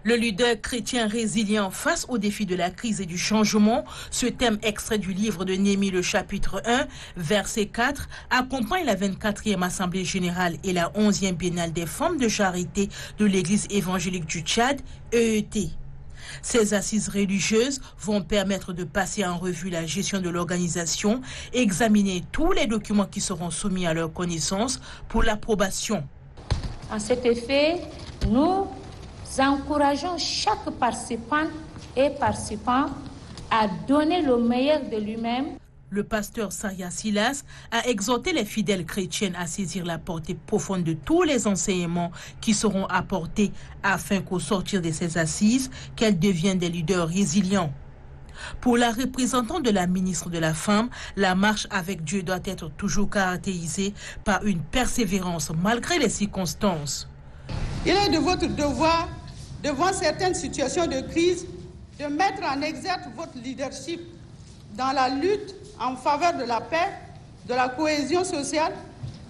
Le leader chrétien résilient face aux défis de la crise et du changement, ce thème extrait du livre de Néhémie, le chapitre 1, verset 4, accompagne la 24e Assemblée générale et la 11e Biennale des femmes de charité de l'Église évangélique du Tchad, EET. Ces assises religieuses vont permettre de passer en revue la gestion de l'organisation, examiner tous les documents qui seront soumis à leur connaissance pour l'approbation. En cet effet, nous encourageons chaque participant et participant à donner le meilleur de lui-même. Le pasteur Saria Silas a exhorté les fidèles chrétiennes à saisir la portée profonde de tous les enseignements qui seront apportés afin qu'au sortir de ces assises, qu'elles deviennent des leaders résilients. Pour la représentante de la ministre de la Femme, la marche avec Dieu doit être toujours caractérisée par une persévérance malgré les circonstances. Il est de votre devoir, devant certaines situations de crise, de mettre en exergue votre leadership dans la lutte en faveur de la paix, de la cohésion sociale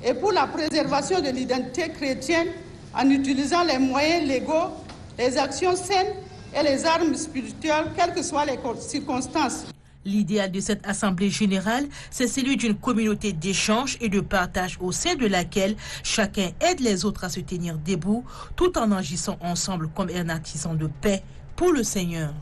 et pour la préservation de l'identité chrétienne en utilisant les moyens légaux, les actions saines et les armes spirituelles, quelles que soient les circonstances. L'idéal de cette Assemblée générale, c'est celui d'une communauté d'échange et de partage au sein de laquelle chacun aide les autres à se tenir debout tout en agissant ensemble comme un artisan de paix pour le Seigneur.